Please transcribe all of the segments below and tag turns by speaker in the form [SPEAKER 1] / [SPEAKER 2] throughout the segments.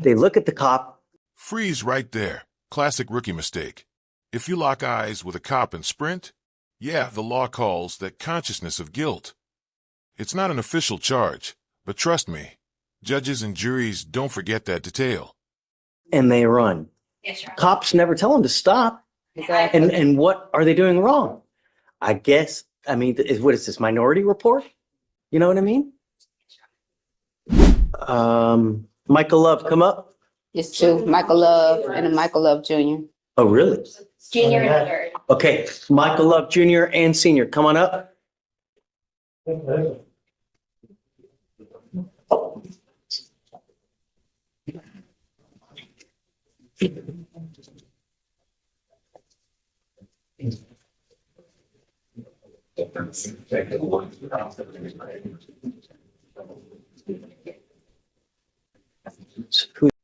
[SPEAKER 1] They look at the cop.
[SPEAKER 2] Freeze right there. Classic rookie mistake. If you lock eyes with a cop and sprint, yeah, the law calls that consciousness of guilt. It's not an official charge, but trust me, judges and juries don't forget that detail.
[SPEAKER 1] And they run.
[SPEAKER 3] Yes, Your Honor.
[SPEAKER 1] Cops never tell them to stop.
[SPEAKER 3] Exactly.
[SPEAKER 1] And what are they doing wrong? I guess, what is this, Minority Report? You know what I mean? Michael Love, come up.
[SPEAKER 4] It's two, Michael Love and a Michael Love Jr.
[SPEAKER 1] Oh, really?
[SPEAKER 3] Junior and third.
[SPEAKER 1] Okay, Michael Love Jr. and Senior, come on up.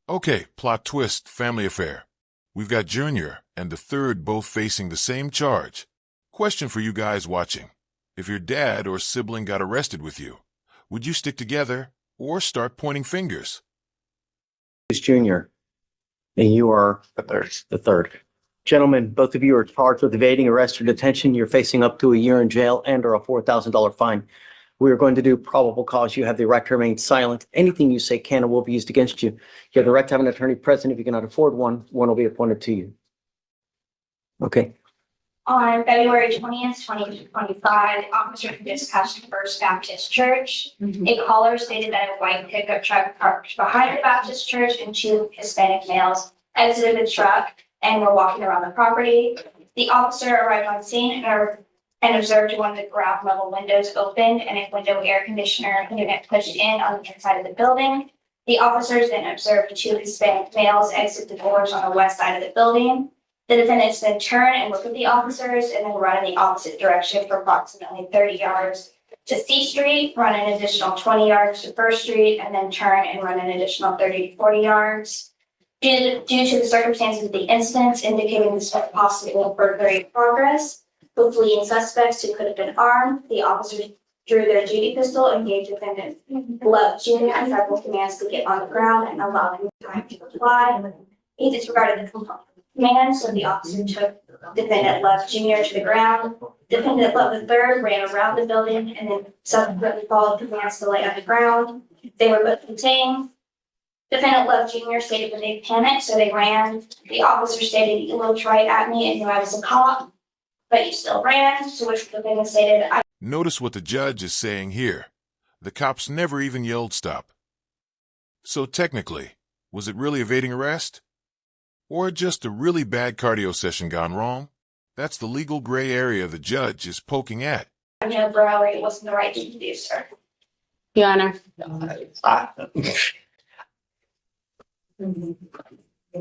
[SPEAKER 2] Okay, plot twist, family affair. We've got Junior and the third both facing the same charge. Question for you guys watching. If your dad or sibling got arrested with you, would you stick together or start pointing fingers?
[SPEAKER 1] Who's Junior? And you are the third. Gentlemen, both of you are charged with evading arrest or detention. You're facing up to a year in jail and or a $4,000 fine. We are going to do probable cause. You have the right to remain silent. Anything you say can and will be used against you. You have the right to have an attorney present. If you cannot afford one, one will be appointed to you. Okay.
[SPEAKER 3] On February 20th, 2025, officers dispatched to First Baptist Church. A caller stated that a white pickup truck parked behind the Baptist Church and two Hispanic males exited the truck and were walking around the property. The officer arrived on scene and observed one of the ground level windows opened and a window air conditioner unit pushed in on the inside of the building. The officers then observed two Hispanic males exit the doors on the west side of the building. The defendants then turn and look at the officers and then run in the opposite direction for approximately 30 yards to C Street, run an additional 20 yards to First Street, and then turn and run an additional 30 to 40 yards. Due to the circumstances of the incidents indicating this was possible burglary progress, with fleeing suspects who could have been armed, the officers drew their duty pistol and gave defendant Love Jr. several commands to get on the ground and allow him time to comply. He disregarded the command, so the officer took defendant Love Jr. to the ground. Defendant Love III ran around the building and then subsequently followed commands to lay on the ground. They were both contained. Defendant Love Jr. stated that they panicked, so they ran. The officer stated, "You looked right at me and knew I was a cop, but you still ran," to which the defendant stated,
[SPEAKER 2] Notice what the judge is saying here. The cops never even yelled stop. So technically, was it really evading arrest? Or just a really bad cardio session gone wrong? That's the legal gray area the judge is poking at.
[SPEAKER 3] I know burglary wasn't the right thing to do, sir.
[SPEAKER 4] Your Honor.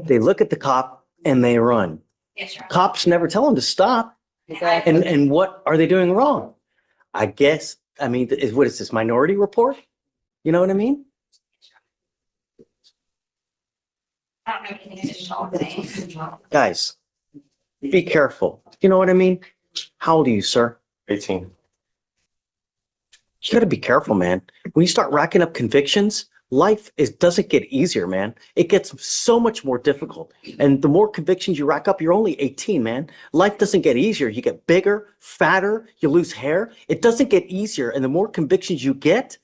[SPEAKER 1] They look at the cop and they run.
[SPEAKER 3] Yes, Your Honor.
[SPEAKER 1] Cops never tell them to stop.
[SPEAKER 4] Exactly.
[SPEAKER 1] And what are they doing wrong? I guess, what is this, Minority Report? You know what I mean?
[SPEAKER 3] I don't have anything additional to say.
[SPEAKER 1] Guys, be careful. You know what I mean? How old are you, sir?
[SPEAKER 5] 18.
[SPEAKER 1] You gotta be careful, man. When you start racking up convictions, life doesn't get easier, man. It gets so much more difficult. And the more convictions you rack up, you're only 18, man. Life doesn't get easier. You get bigger, fatter, you lose hair. It doesn't get easier. And the more convictions you get,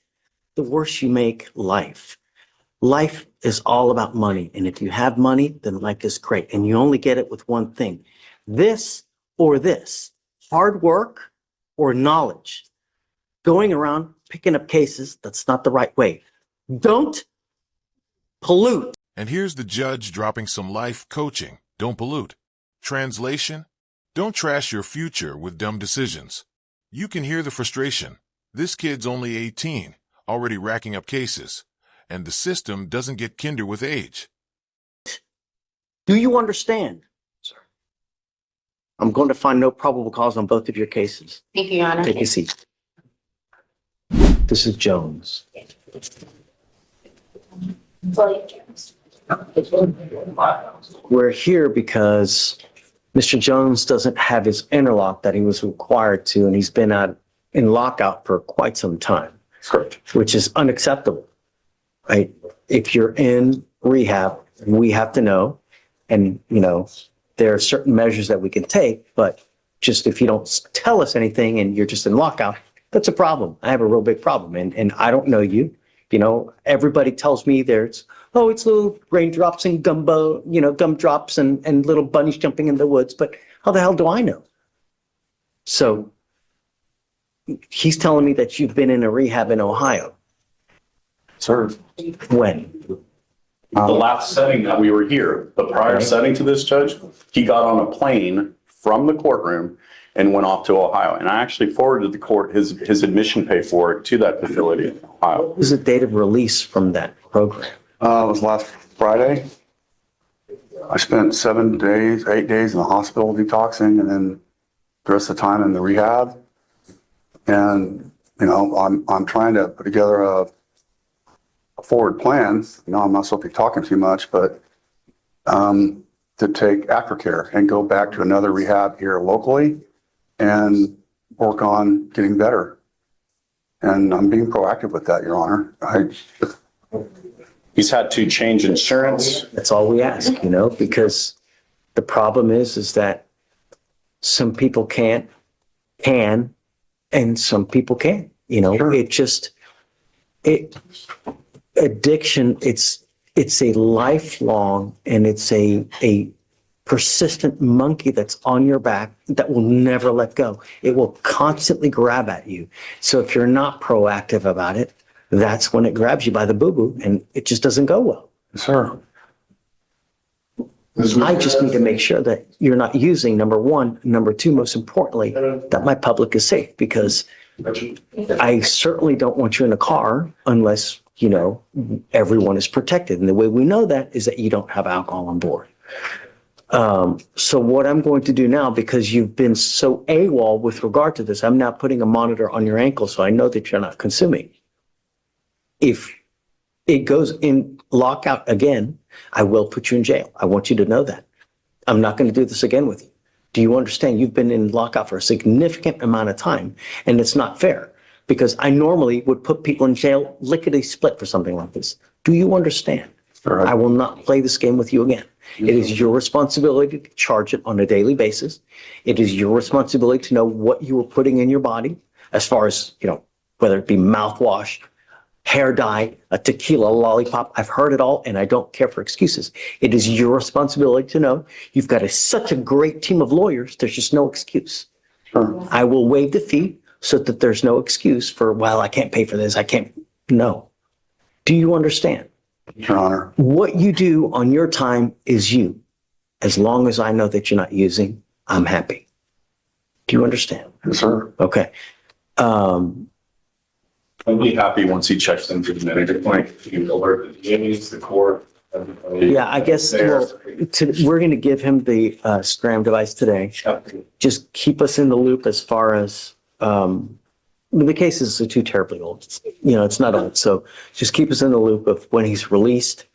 [SPEAKER 1] the worse you make life. Life is all about money. And if you have money, then life is great. And you only get it with one thing. This or this. Hard work or knowledge. Going around picking up cases, that's not the right way. Don't pollute.
[SPEAKER 2] And here's the judge dropping some life coaching. Don't pollute. Translation: don't trash your future with dumb decisions. You can hear the frustration. This kid's only 18, already racking up cases. And the system doesn't get kinder with age.
[SPEAKER 1] Do you understand? Sir. I'm going to find no probable cause on both of your cases.
[SPEAKER 4] Thank you, Your Honor.
[SPEAKER 1] Take a seat. This is Jones.
[SPEAKER 3] William Jones.
[SPEAKER 1] We're here because Mr. Jones doesn't have his interlock that he was required to, and he's been in lockout for quite some time.
[SPEAKER 5] Correct.
[SPEAKER 1] Which is unacceptable, right? If you're in rehab, we have to know. And, you know, there are certain measures that we can take, but just if you don't tell us anything and you're just in lockout, that's a problem. I have a real big problem. And I don't know you. You know, everybody tells me it's little raindrops and gumdrops and little bunnies jumping in the woods. But how the hell do I know? So he's telling me that you've been in a rehab in Ohio.
[SPEAKER 5] Sir,
[SPEAKER 1] When?
[SPEAKER 5] the last setting that we were here, the prior
[SPEAKER 1] Okay.
[SPEAKER 5] setting to this judge, he got on a plane from the courtroom and went off to Ohio. And I actually forwarded the court his admission pay for it to that facility in Ohio.
[SPEAKER 1] What was the date of release from that program?
[SPEAKER 5] It was last Friday. I spent 8 days in the hospital detoxing, and then the rest of the time in the rehab. And, you know, I'm trying to put together a forward plan. You know, I'm not supposed to be talking too much, but to take aftercare and go back to another rehab here locally and work on getting better. And I'm being proactive with that, Your Honor. He's had to change insurance.
[SPEAKER 1] That's all we ask, you know, because the problem is that some people can, and some people can't, you know,
[SPEAKER 5] Sure.
[SPEAKER 1] Addiction, it's a lifelong, and it's a persistent monkey that's on your back that will never let go. It will constantly grab at you. So if you're not proactive about it, that's when it grabs you by the boo-boo, and it just doesn't go well.
[SPEAKER 5] Sir.
[SPEAKER 1] I just need to make sure that you're not using, number one. Number two, most importantly, that my public is safe, because I certainly don't want you in a car unless, you know, everyone is protected. And the way we know that is that you don't have alcohol on board. So what I'm going to do now, because you've been so AWOL with regard to this, I'm now putting a monitor on your ankle so I know that you're not consuming. If it goes in lockout again, I will put you in jail. I want you to know that. I'm not going to do this again with you. Do you understand? You've been in lockout for a significant amount of time, and it's not fair, because I normally would put people in jail lickety-split for something like this. Do you understand?
[SPEAKER 5] Sure.
[SPEAKER 1] I will not play this game with you again. It is your responsibility to charge it on a daily basis. It is your responsibility to know what you are putting in your body, as far as, you know, whether it be mouthwash, hair dye, a tequila lollipop. I've heard it all, and I don't care for excuses. It is your responsibility to know. You've got such a great team of lawyers. There's just no excuse.
[SPEAKER 5] Sure.
[SPEAKER 1] I will waive the fee so that there's no excuse for, well, I can't pay for this. I can't. No. Do you understand?
[SPEAKER 5] Your Honor.
[SPEAKER 1] What you do on your time is you. As long as I know that you're not using, I'm happy. Do you understand?
[SPEAKER 5] Yes, sir.
[SPEAKER 1] Okay.
[SPEAKER 5] I'll be happy once he checks into the medical point. You can alert the DAs, the court. Everybody.
[SPEAKER 1] Yeah, I guess we're going to give him the scram device today. Just keep us in the loop as far as the cases are too terribly old. You know, it's not old. So just keep us in the loop of when he's released.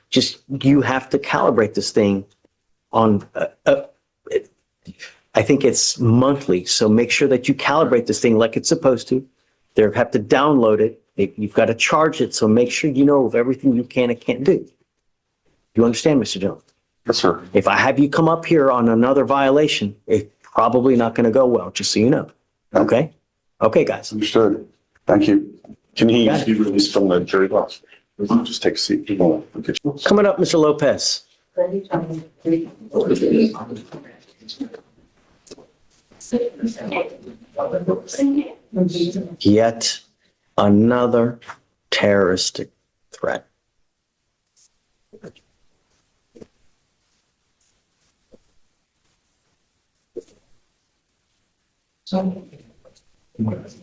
[SPEAKER 1] Just, you have to calibrate this thing on, I think it's monthly. So make sure that you calibrate this thing like it's supposed to. They have to download it. You've got to charge it. So make sure you know of everything you can and can't do. You understand, Mr. Jones?
[SPEAKER 5] Yes, sir.
[SPEAKER 1] If I have you come up here on another violation, it's probably not going to go well, just so you know. Okay? Okay, guys.
[SPEAKER 5] Understood. Thank you. Can he
[SPEAKER 1] Got it.
[SPEAKER 5] be released from the jury box? Just take a seat. We'll get you.
[SPEAKER 1] Coming up, Mr. Lopez. Yet another terroristic threat.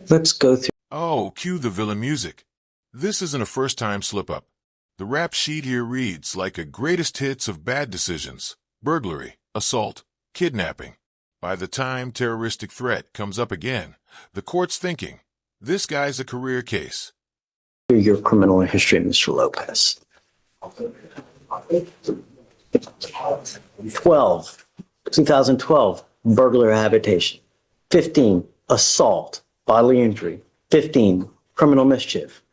[SPEAKER 1] Let's go through.
[SPEAKER 2] Oh, cue the villain music. This isn't a first-time slip-up. The rap sheet here reads like a greatest hits of bad decisions: burglary, assault, kidnapping. By the time terroristic threat comes up again, the court's thinking, this guy's a career case.
[SPEAKER 1] Your criminal history, Mr. Lopez. 2012, burglary habitation. 15, assault, bodily injury. 15, criminal mischief.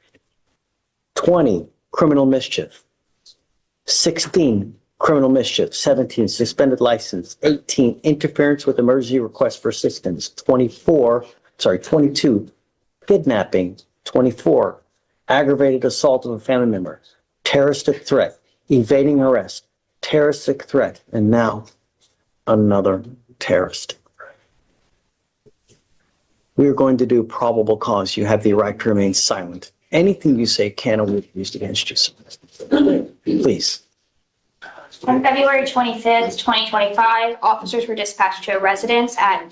[SPEAKER 1] 20, criminal mischief. 16, criminal mischief. 17, suspended license. 18, interference with emergency request for assistance. 22, kidnapping. 24, aggravated assault of a family member. Terroristic threat, evading arrest, terroristic threat, and now another terrorist. We are going to do probable cause. You have the right to remain silent. Anything you say can or will be used against you. Please.
[SPEAKER 3] On February 25th, 2025, officers were dispatched to a residence at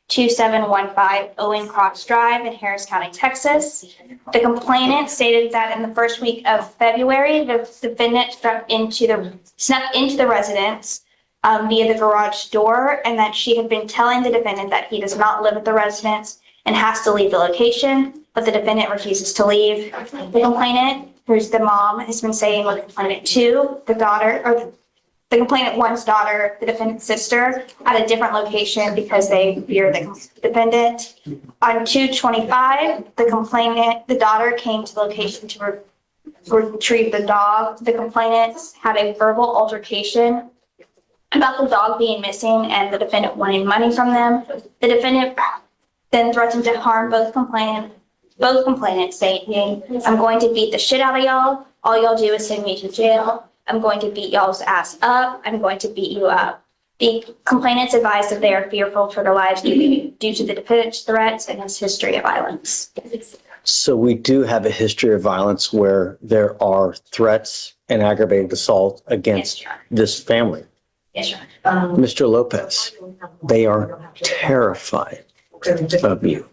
[SPEAKER 3] 2715 Owen Cross Drive in Harris County, Texas. The complainant stated that in the first week of February, the defendant snuck into the residence via the garage door, and that she had been telling the defendant that he does not live at the residence and has to leave the location, but the defendant refuses to leave. The complainant, who's the mom, has been saying with the complainant two, the daughter, or the complainant one's daughter, the defendant's sister, at a different location because they fear the defendant. On 2/25, the daughter came to the location to retrieve the dog. The complainants had a verbal altercation about the dog being missing and the defendant wanting money from them. The defendant then threatened to harm both complainants, saying, "I'm going to beat the shit out of y'all. All y'all do is send me to jail. I'm going to beat y'all's ass up. I'm going to beat you up." The complainants advised that they are fearful for their lives due to the defendant's threats and his history of violence.
[SPEAKER 1] So we do have a history of violence where there are threats and aggravated assault against this family.
[SPEAKER 3] Yes, sir.
[SPEAKER 1] Mr. Lopez, they are terrified of you.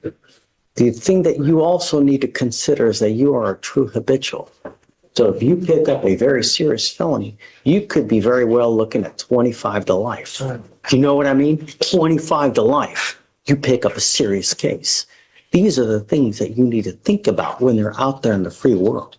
[SPEAKER 1] The thing that you also need to consider is that you are a true habitual. So if you pick up a very serious felony, you could be very well looking at 25 to life. You know what I mean? 25 to life. You pick up a serious case. These are the things that you need to think about when they're out there in the free world.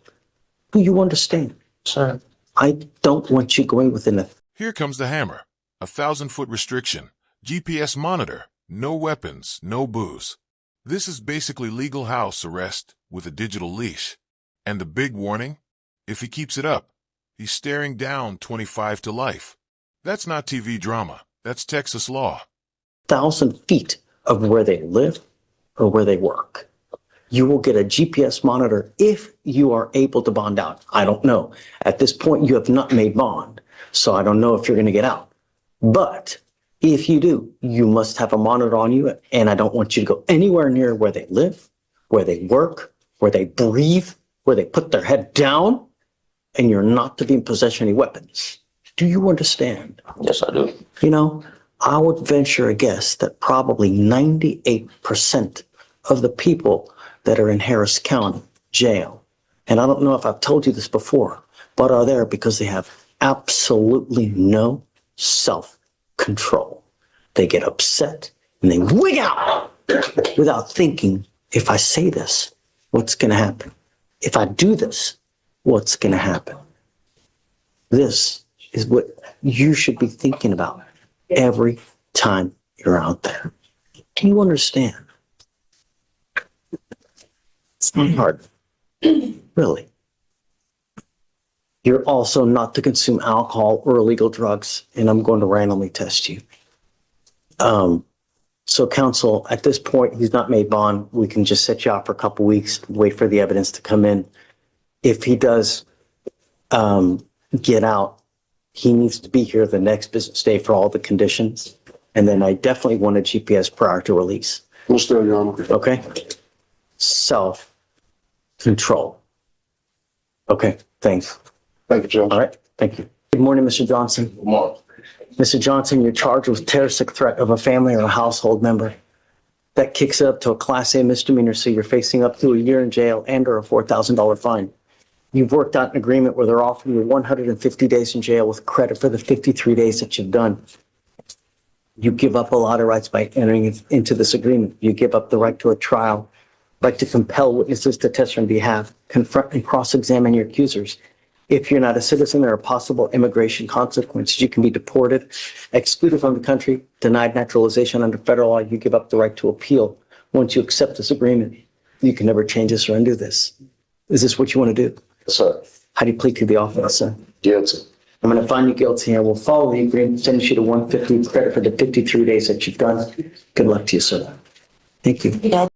[SPEAKER 1] Do you understand?
[SPEAKER 6] Sir.
[SPEAKER 1] I don't want you going within a...
[SPEAKER 2] Here comes the hammer. 1,000-foot restriction. GPS monitor. No weapons, no booze. This is basically legal house arrest with a digital leash. And the big warning? If he keeps it up, he's staring down 25 to life. That's not TV drama. That's Texas law.
[SPEAKER 1] 1,000 feet of where they live or where they work. You will get a GPS monitor if you are able to bond out. I don't know. At this point, you have not made bond, so I don't know if you're going to get out. But if you do, you must have a monitor on you, and I don't want you to go anywhere near where they live, where they work, where they breathe, where they put their head down, and you're not to be in possession of any weapons. Do you understand?
[SPEAKER 6] Yes, I do.
[SPEAKER 1] You know, I would venture a guess that probably 98% of the people that are in Harris County jail, and I don't know if I've told you this before, but are there because they have absolutely no self-control. They get upset and they wig out without thinking, if I say this, what's going to happen? If I do this, what's going to happen? This is what you should be thinking about every time you're out there. Do you understand? It's not hard. Really. You're also not to consume alcohol or illegal drugs, and I'm going to randomly test you. So counsel, at this point, he's not made bond. We can just set you out for a couple weeks, wait for the evidence to come in. If he does get out, he needs to be here the next business day for all the conditions. And then I definitely want a GPS prior to release.
[SPEAKER 5] Understood, Your Honor.
[SPEAKER 1] Okay? Self-control. Okay, thanks.
[SPEAKER 5] Thank you, Judge.
[SPEAKER 1] All right, thank you. Good morning, Mr. Johnson.
[SPEAKER 5] Good morning.
[SPEAKER 1] Mr. Johnson, you're charged with terroristic threat of a family or a household member. That kicks it up to a Class A misdemeanor, so you're facing up to a year in jail and or a $4,000 fine. You've worked out an agreement where they're offering you 150 days in jail with credit for the 53 days that you've done. You give up a lot of rights by entering into this agreement. You give up the right to a trial, right to compel witnesses to testify on behalf, confront and cross-examine your accusers. If you're not a citizen, there are possible immigration consequences. You can be deported, excluded from the country, denied naturalization under federal law. You give up the right to appeal. Once you accept this agreement, you can never change this or undo this. Is this what you want to do?
[SPEAKER 5] Yes, sir.
[SPEAKER 1] How do you plead to the offense, sir?
[SPEAKER 5] Guilty.
[SPEAKER 1] I'm going to find you guilty. I will follow the agreement, send you to 150 credit for the 53 days that you've done. Good luck to you, sir. Thank you.
[SPEAKER 6] Yeah,